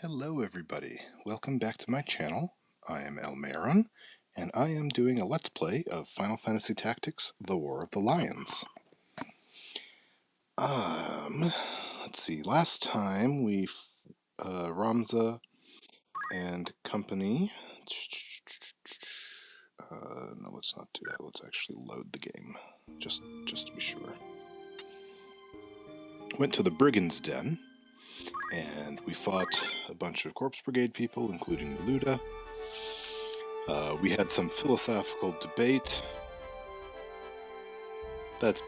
Hello everybody, welcome back to my channel. I am Elmeron, and I am doing a Let's Play of Final Fantasy Tactics: The War of the Lions. Let's see, last time Ramza and company... no, let's not do that, let's actually load the game, just to be sure. Went to the Brigand's Den, and we fought a bunch of Corpse Brigade people, including Luda. We had some philosophical debate. That's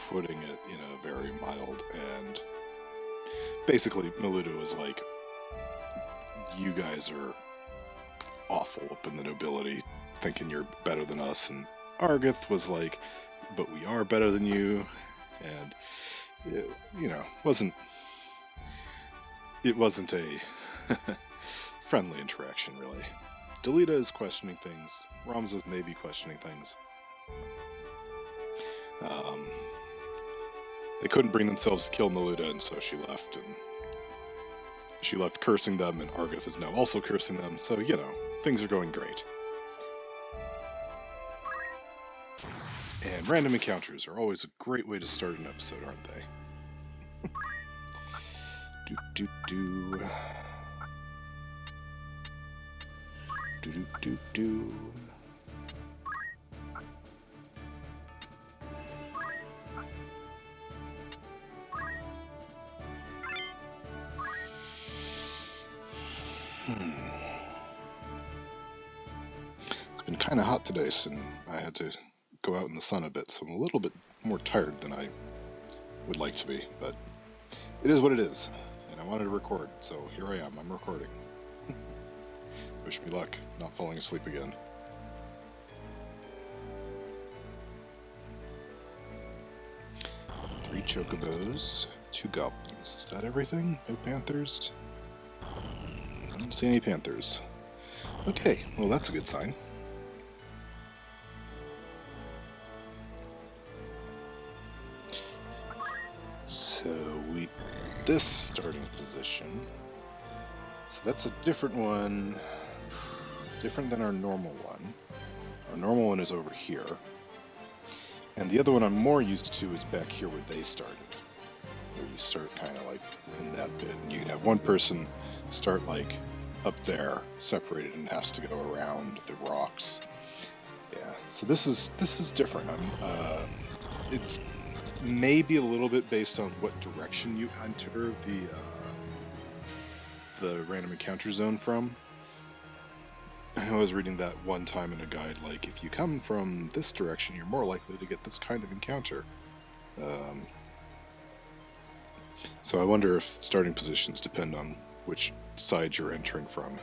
putting it, very mild. And basically, Maluda was like, you guys are awful up in the nobility, thinking you're better than us. And Argath was like, but we are better than you. And, it wasn't a friendly interaction, really. Delita is questioning things. Ramza's maybe questioning things. They couldn't bring themselves to kill Maluda, and so she left. And she left cursing them, and Argath is now also cursing them. So, things are going great. And random encounters are always a great way to start an episode, aren't they? Do-do-do. Do-do-do-do. It's been kind of hot today, so I had to go out in the sun a bit, so I'm a little bit more tired than I would like to be, but it is what it is, and I wanted to record, so here I am, I'm recording. Wish me luck, not falling asleep again. Three chocobos, 2 goblins. Is that everything? No panthers? I don't see any panthers. Okay, well that's a good sign. So this starting position, so that's a different one, different than our normal one. Our normal one is over here, and the other one I'm more used to is back here where they started, where you start kind of like in that bit, and you can have one person start like up there, separated, and has to go around the rocks. Yeah, so this is different. It's maybe a little bit based on what direction you enter the random encounter zone from. I was reading that one time in a guide, like, if you come from this direction, you're more likely to get this kind of encounter. So I wonder if starting positions depend on which side you're entering from.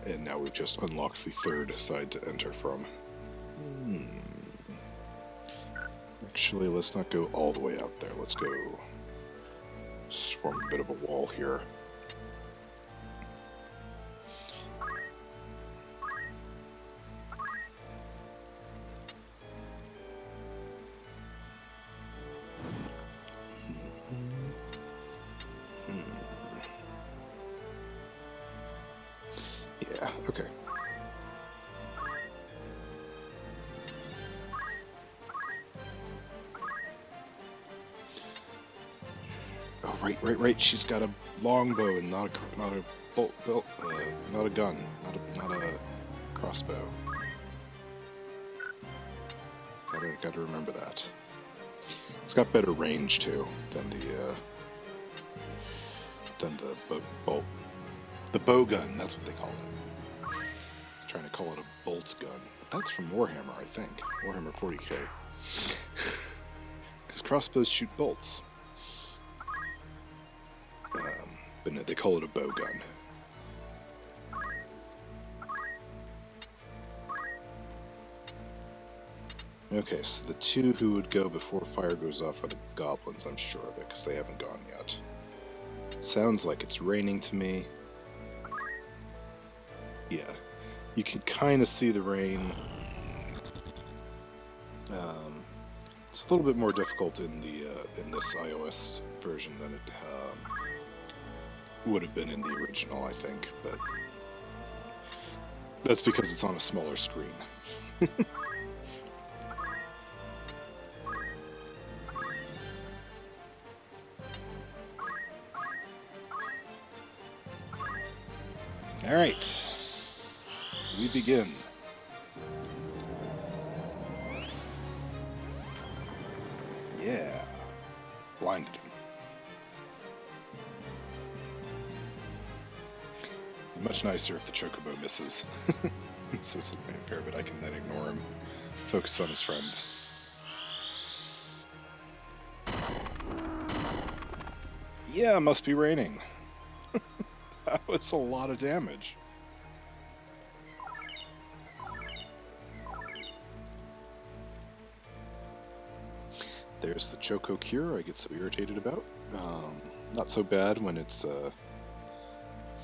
And now we've just unlocked the third side to enter from. Actually, let's not go all the way out there. Let's go just form a bit of a wall here. Yeah, okay. Oh, right. She's got a longbow and not a bolt, not a gun, not a crossbow. Gotta remember that. It's got better range too than the bolt. The bow gun, that's what they call it. I was trying to call it a bolt gun, but that's from Warhammer, I think. Warhammer 40k. Because crossbows shoot bolts. But no, they call it a bow gun. Okay, so the two who would go before fire goes off are the goblins, I'm sure of it, because they haven't gone yet. Sounds like it's raining to me. Yeah, you can kind of see the rain. It's a little bit more difficult in the in this iOS version than would have been in the original, I think, but that's because it's on a smaller screen. Alright, we begin. Yeah, blinded him. Much nicer if the Chocobo misses. This isn't fair, but I can then ignore him. Focus on his friends. Yeah, must be raining. That was a lot of damage. There's the Choco Cure I get so irritated about. Not so bad when it's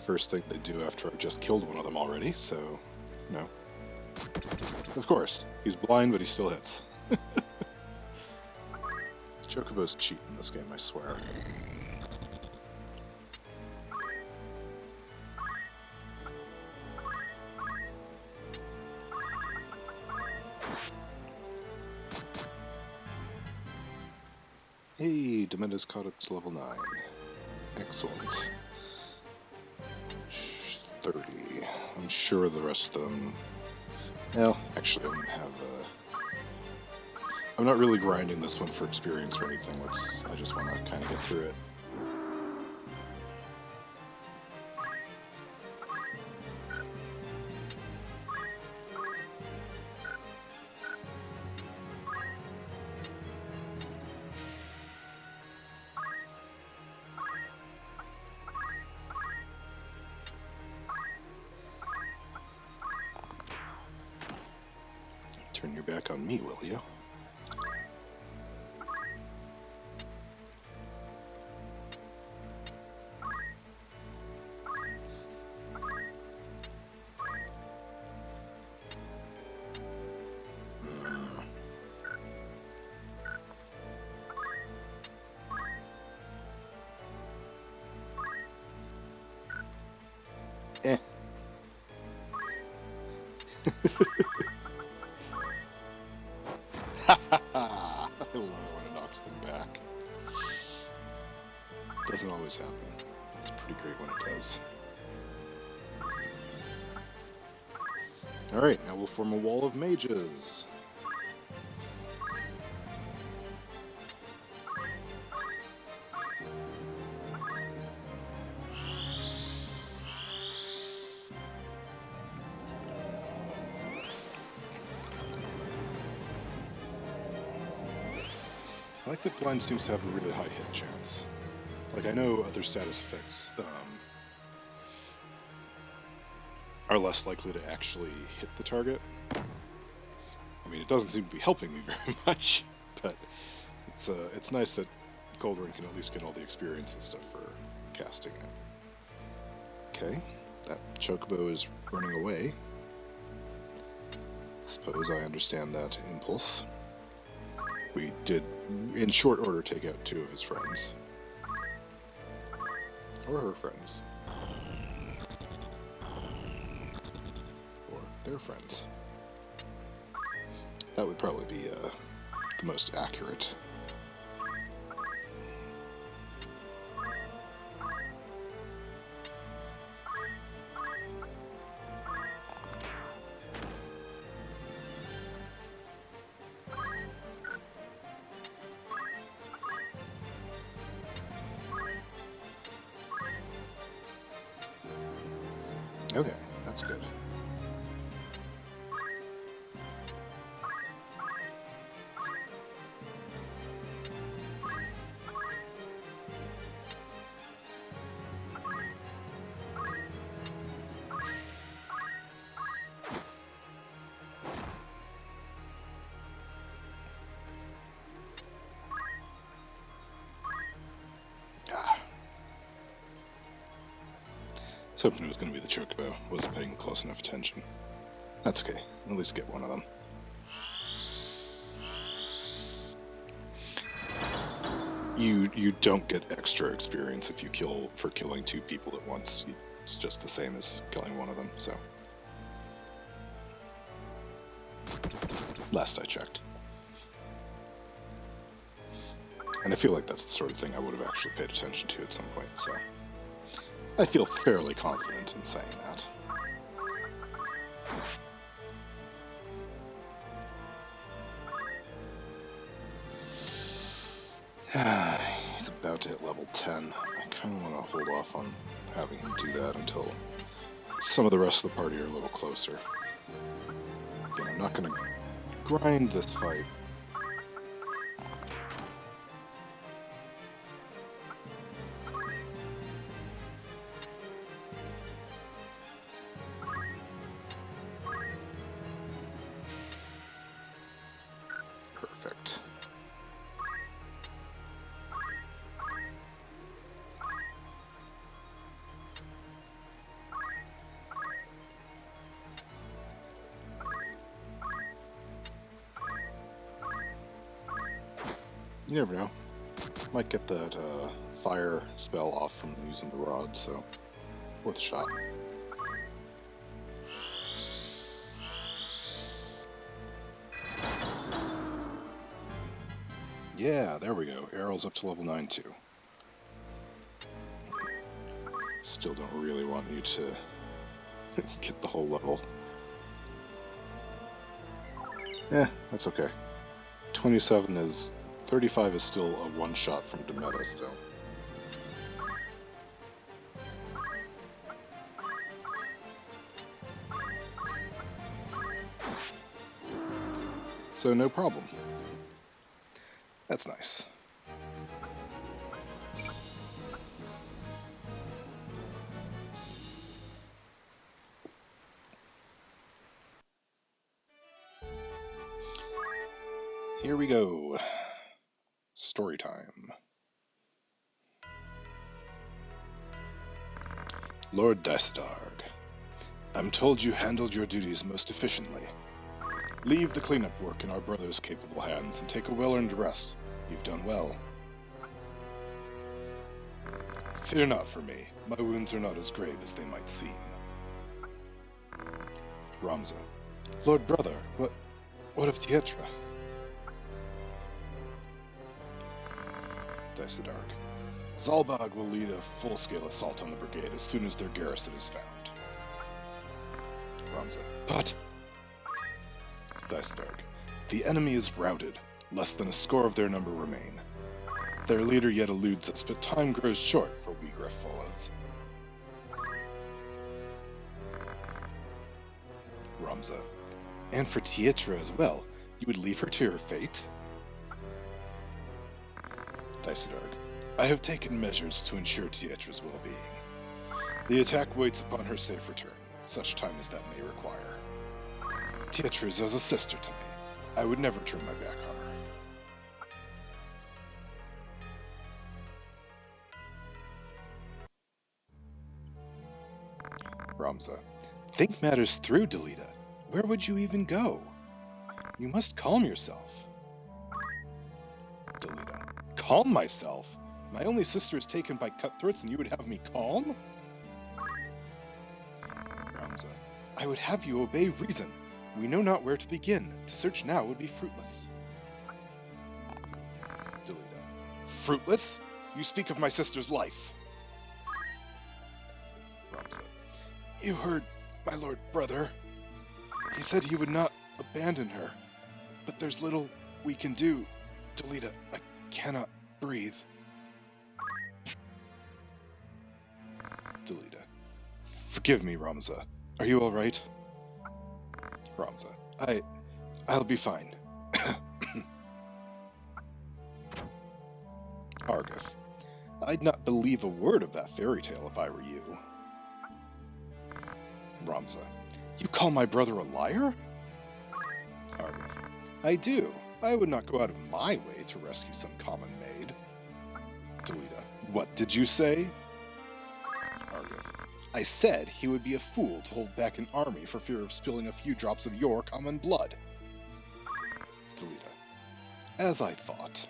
first thing they do after I've just killed one of them already, so, no. Of course, he's blind, but he still hits. Chocobos cheat in this game, I swear. Hey, Demenda's caught up to level 9. Excellent. 30. I'm sure the rest of them... Well, actually, I don't have I'm not really grinding this one for experience or anything. I just want to kind of get through it. Turn your back on me, will you? Eh. I love it when it knocks them back. Doesn't always happen. It's pretty great when it does. Alright, now we'll form a wall of mages. I like that blind seems to have a really high hit chance. Like, I know other status effects are less likely to actually hit the target. I mean, it doesn't seem to be helping me very much, but it's nice that Goldrun can at least get all the experience and stuff for casting it. Okay, that Chocobo is running away. Suppose I understand that impulse. We did, in short order, take out 2 of his friends. Or her friends. Or their friends. That would probably be the most accurate. Okay, that's good. I was hoping it was going to be the Chocobo. Wasn't paying close enough attention. That's okay. At least get one of them. You don't get extra experience if you kill for killing 2 people at once. It's just the same as killing one of them, so. Last I checked. And I feel like that's the sort of thing I would have actually paid attention to at some point, so. I feel fairly confident in saying that. He's about to hit level 10. I kind of want to hold off on having him do that until some of the rest of the party are a little closer. Again, I'm not going to grind this fight. Perfect. You never know. Might get that fire spell off from using the rod, so worth a shot. Yeah, there we go. Arrow's up to level 9 too. Still don't really want you to get the whole level. That's okay. 27 is... 35 is still a one-shot from Demeta, so... So no problem. That's nice. Here we go. Story time. Lord Dysadarg, I'm told you handled your duties most efficiently. Leave the cleanup work in our brother's capable hands and take a well-earned rest. You've done well. Fear not for me. My wounds are not as grave as they might seem. Ramza. Lord Brother, what of Tietra? Dysadarg. Zalbag will lead a full-scale assault on the brigade as soon as their garrison is found. Ramza. But... Dysadarg. The enemy is routed. Less than a score of their number remain. Their leader yet eludes us, but time grows short for we Greffoas. Ramza. And for Tietra as well. You would leave her to her fate? Dysadarg. I have taken measures to ensure Tietra's well-being. The attack waits upon her safe return, such time as that may require. Tietra is as a sister to me. I would never turn my back on her. Ramza. Think matters through, Delita. Where would you even go? You must calm yourself. Delita. Calm myself? My only sister is taken by cutthroats and you would have me calm? Ramza. I would have you obey reason. We know not where to begin. To search now would be fruitless. Delita. Fruitless? You speak of my sister's life. Ramza. You heard my lord brother. He said he would not abandon her. But there's little we can do. Delita, I cannot breathe. Delita. Forgive me, Ramza. Are you alright? Ramza. I'll be fine. Argath. I'd not believe a word of that fairy tale if I were you. Ramza. You call my brother a liar? Argath. I do. I would not go out of my way to rescue some common maid. Delita. What did you say? Argath. I said he would be a fool to hold back an army for fear of spilling a few drops of your common blood. Delita. As I thought.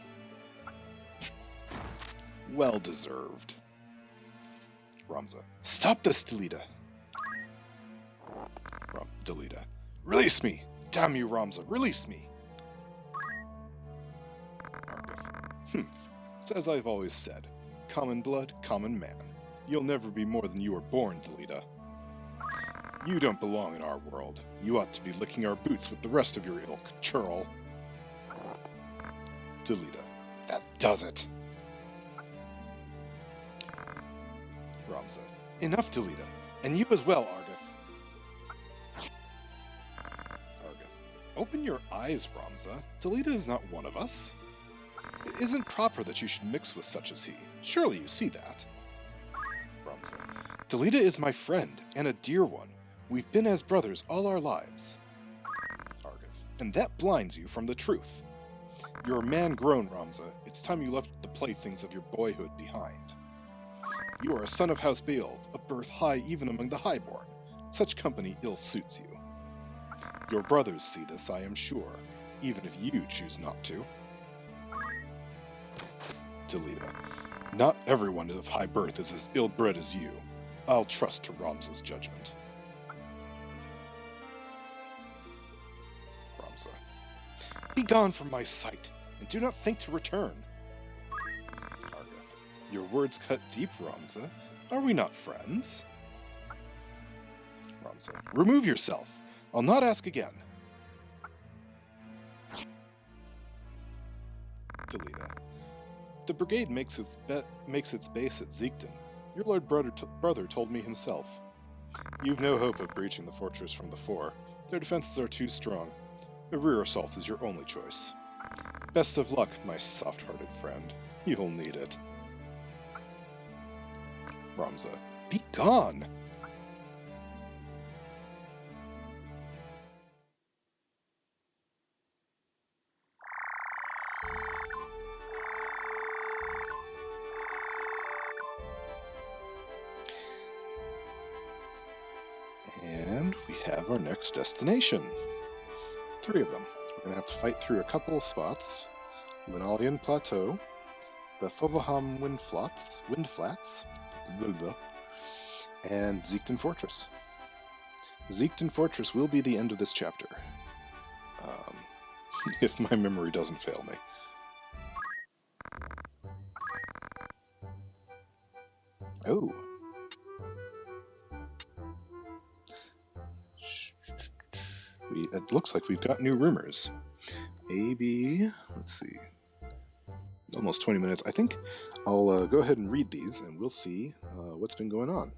Well deserved. Ramza. Stop this, Delita! Delita. Release me! Damn you, Ramza, release me! Argath. Humph. It's as I've always said. Common blood, common man. You'll never be more than you were born, Delita. You don't belong in our world. You ought to be licking our boots with the rest of your ilk, churl. Delita. That does it! Ramza. Enough, Delita. And you as well, Argath. Argath. Open your eyes, Ramza. Delita is not one of us. It isn't proper that you should mix with such as he. Surely you see that. Ramza. Delita is my friend, and a dear one. We've been as brothers all our lives. Argath. And that blinds you from the truth. You're a man grown, Ramza. It's time you left the playthings of your boyhood behind. You are a son of House Beowulf, a birth high even among the highborn. Such company ill suits you. Your brothers see this, I am sure, even if you choose not to. Delita. Not everyone of high birth is as ill-bred as you. I'll trust to Ramza's judgment. Ramza. Be gone from my sight, and do not think to return. Argath. Your words cut deep, Ramza. Are we not friends? Ramza. Remove yourself. I'll not ask again. Delita. The brigade makes its base at Ziegton. Your lord brother told me himself. You've no hope of breaching the fortress from the fore. Their defenses are too strong. A rear assault is your only choice. Best of luck, my soft-hearted friend. You'll need it. Ramza. Be gone! And we have our next destination. 3 of them. We're going to have to fight through a couple of spots. Linolian Plateau, the Fovoham Windflats, and Ziegton Fortress. Ziegton Fortress will be the end of this chapter. If my memory doesn't fail me. Oh. It looks like we've got new rumors. Maybe, let's see, almost 20 minutes. I think I'll go ahead and read these and we'll see what's been going on.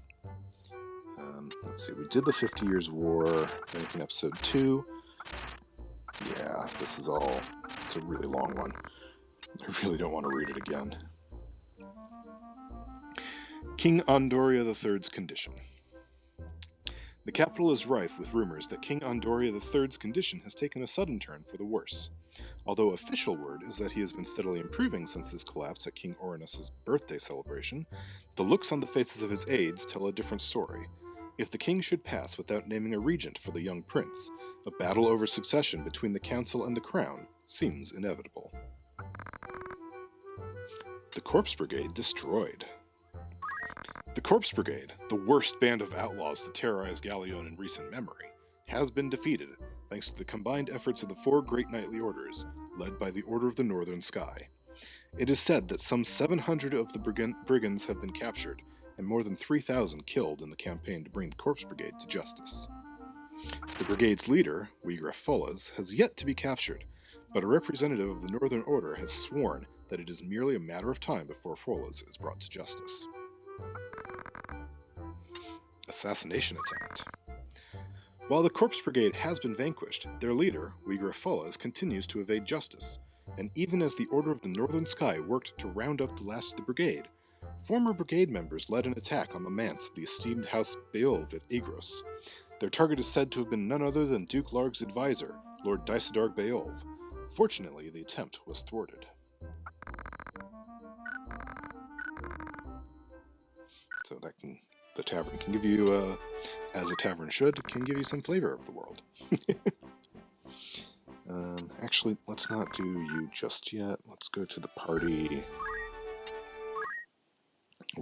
Let's see, we did the 50 Years' War back in episode 2. Yeah, this is all, it's a really long one. I really don't want to read it again. King Andoria III's condition. The capital is rife with rumors that King Andoria III's condition has taken a sudden turn for the worse. Although official word is that he has been steadily improving since his collapse at King Orinus' birthday celebration, the looks on the faces of his aides tell a different story. If the king should pass without naming a regent for the young prince, a battle over succession between the council and the crown seems inevitable. The Corpse Brigade destroyed. The Corpse Brigade, the worst band of outlaws to terrorize Galleon in recent memory, has been defeated thanks to the combined efforts of the 4 great knightly orders, led by the Order of the Northern Sky. It is said that some 700 of the brigands have been captured, and more than 3,000 killed in the campaign to bring the Corpse Brigade to justice. The brigade's leader, Wigraf Folas, has yet to be captured, but a representative of the Northern Order has sworn that it is merely a matter of time before Folas is brought to justice. Assassination attempt. While the Corpse Brigade has been vanquished, their leader, Wigraf Folas, continues to evade justice, and even as the Order of the Northern Sky worked to round up the last of the brigade, former brigade members led an attack on the manse of the esteemed House Beowulf at Agros. Their target is said to have been none other than Duke Larg's advisor, Lord Dysadarg Beowulf. Fortunately, the attempt was thwarted. So the tavern can give you, as a tavern should, can give you some flavor of the world. Actually, let's not do you just yet. Let's go to the party.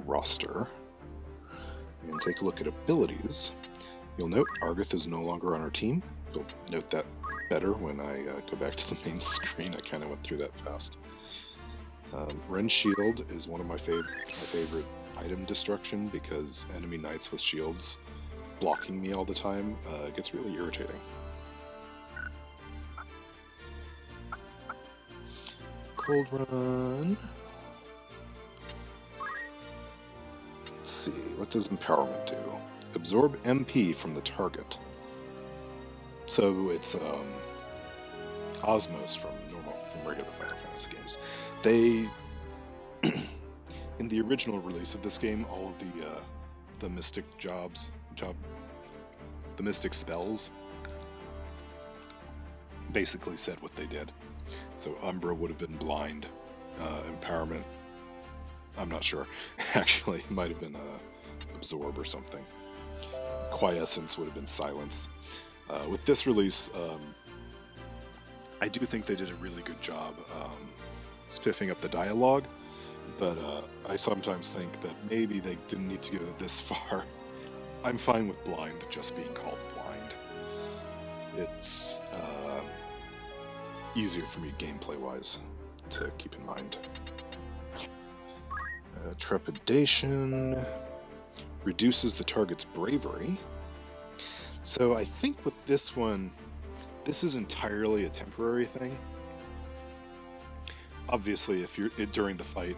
roster and take a look at abilities. You'll note Argath is no longer on our team. You'll note that better when I go back to the main screen. I kind of went through that fast. Ren Shield is one of my favorite item destruction because enemy knights with shields blocking me all the time gets really irritating. Cold Run. Let's see, what does Empowerment do? Absorb MP from the target. So it's Osmos from regular Final Fantasy games. They, in the original release of this game, all of the mystic the mystic spells basically said what they did. So Umbra would have been blind, Empowerment, I'm not sure. Actually, it might have been Absorb or something. Quiescence would have been silence. With this release, I do think they did a really good job spiffing up the dialogue, but I sometimes think that maybe they didn't need to go this far. I'm fine with blind just being called blind. It's easier for me gameplay-wise to keep in mind. Trepidation reduces the target's bravery. So I think with this one, this is entirely a temporary thing. Obviously, if you're during the fight,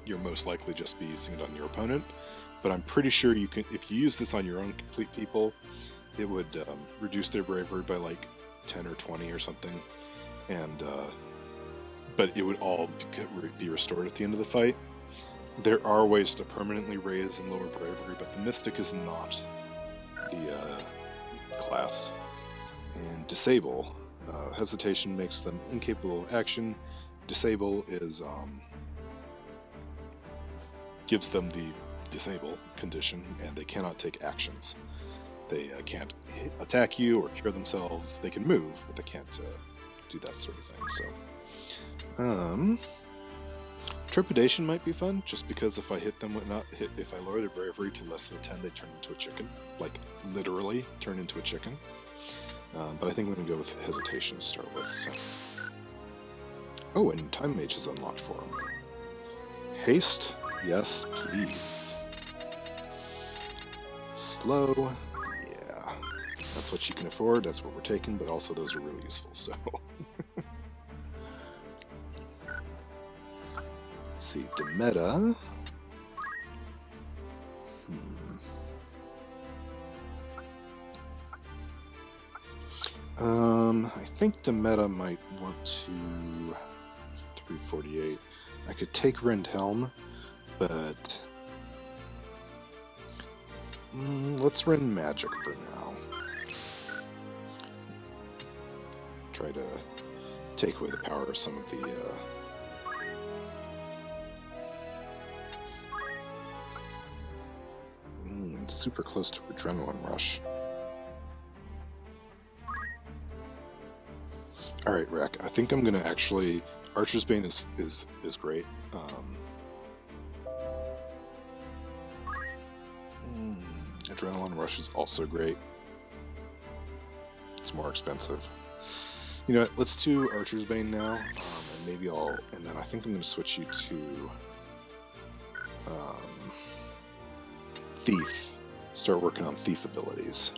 you're most likely just be using it on your opponent. But I'm pretty sure you can, if you use this on your own complete people, it would reduce their bravery by like 10 or 20 or something, and but it would all be restored at the end of the fight. There are ways to permanently raise and lower bravery, but the Mystic is not the class. And Disable. Hesitation makes them incapable of action. Disable is gives them the disable condition, and they cannot take actions. They can't attack you or cure themselves. They can move, but they can't do that sort of thing. So, Trepidation might be fun, just because if I hit them if I lower their bravery to less than 10, they turn into a chicken. Like, literally turn into a chicken. But I think we're going to go with Hesitation to start with. So. Oh, and Time Mage is unlocked for him. Haste? Yes, please. Slow? Yeah. That's what you can afford, that's what we're taking, but also those are really useful, so... Let's see, Demeta. I think Demeta might want to 348. I could take Rendhelm, but let's run Magic for now. Try to take away the power of some of the super close to Adrenaline Rush. Alright, Rack, I think I'm gonna actually... Archer's Bane is great. Adrenaline Rush is also great. It's more expensive. You know what, let's do Archer's Bane now, and maybe and then I think I'm gonna switch you to... Thief. Start working on Thief abilities.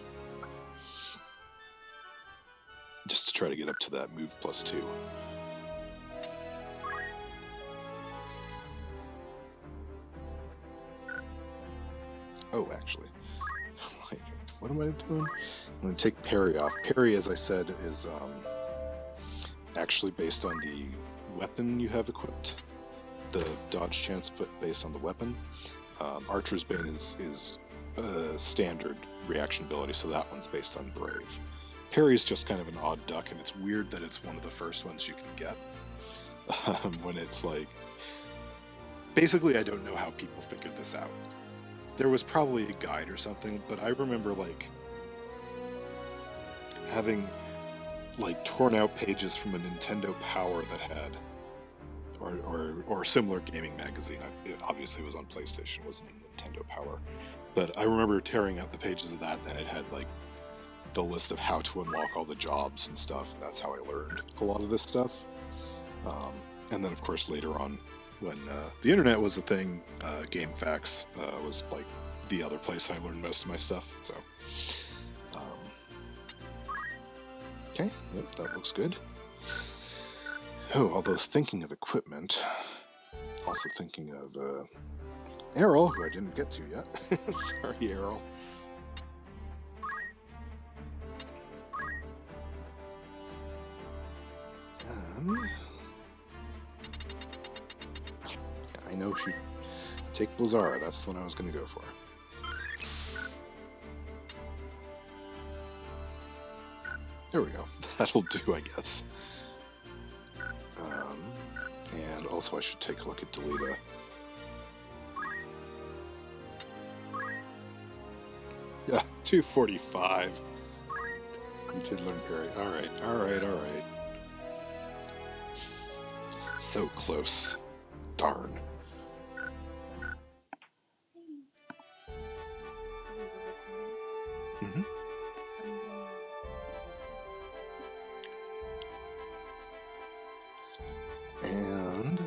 Just to try to get up to that move +2. Oh, actually. What am I doing? I'm going to take Parry off. Parry, as I said, is actually based on the weapon you have equipped. The dodge chance based on the weapon. Archer's Bane is a standard reaction ability, so that one's based on Brave. Parry's just kind of an odd duck, and it's weird that it's one of the first ones you can get. When it's like... Basically, I don't know how people figured this out. There was probably a guide or something, but I remember, like, having, like, torn out pages from a Nintendo Power that had... or similar gaming magazine. It obviously was on PlayStation, it wasn't on Nintendo Power. But I remember tearing out the pages of that, and it had like the list of how to unlock all the jobs and stuff. And that's how I learned a lot of this stuff. And then, of course, later on, when the internet was a thing, GameFAQs was like the other place I learned most of my stuff. So, okay, yep, that looks good. Oh, although thinking of equipment, also thinking of Errol, who I didn't get to yet. Sorry, Errol. Yeah, I know she take Blizzara. That's the one I was going to go for. There we go. That'll do, I guess. And also I should take a look at Delita. Yeah, 245. We did learn parry. Alright. So close. Darn. Mm-hmm. And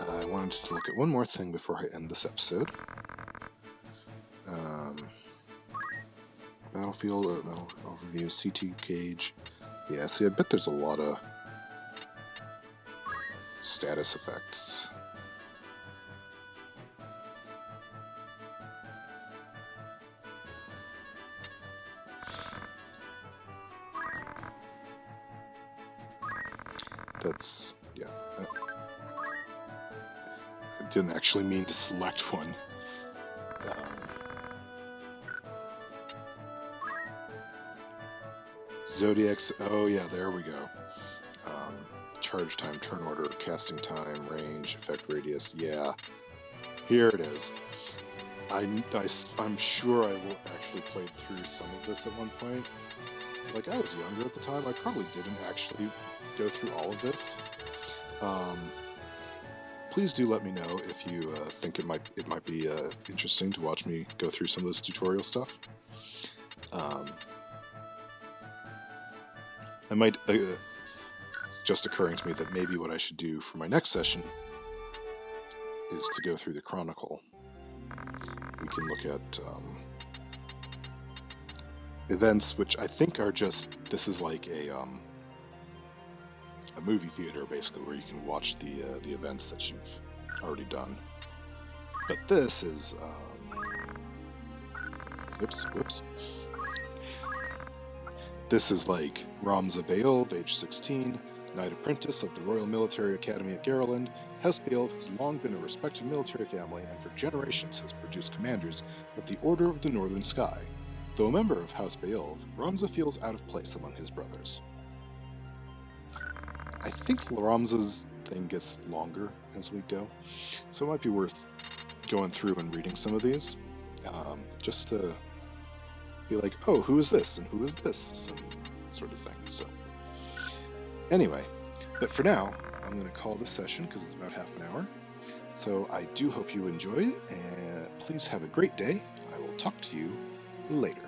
I wanted to look at one more thing before I end this episode. Battlefield overview, CT gauge. Yeah, see, I bet there's a lot of status effects. That's, yeah. I didn't actually mean to select one. Zodiac's, oh yeah, there we go. Charge time, turn order, casting time, range, effect radius, yeah. Here it is. I'm sure I will actually played through some of this at one point. Like, I was younger at the time, I probably didn't actually go through all of this. Please do let me know if you think it might be interesting to watch me go through some of this tutorial stuff. I might, it's just occurring to me that maybe what I should do for my next session is to go through the Chronicle. We can look at events, which I think are just, this is like a movie theater, basically, where you can watch the events that you've already done. But this is, whoops. This is like Ramza Beowulf, age 16, Knight Apprentice of the Royal Military Academy at Garland. House Beowulf has long been a respected military family and for generations has produced commanders of the Order of the Northern Sky. Though a member of House Beowulf, Ramza feels out of place among his brothers. I think Ramza's thing gets longer as we go, so it might be worth going through and reading some of these, just to be like, oh, who is this, and who is this, and sort of thing. So, anyway, but for now, I'm going to call this session because it's about half an hour. So I do hope you enjoyed, and please have a great day. I will talk to you later.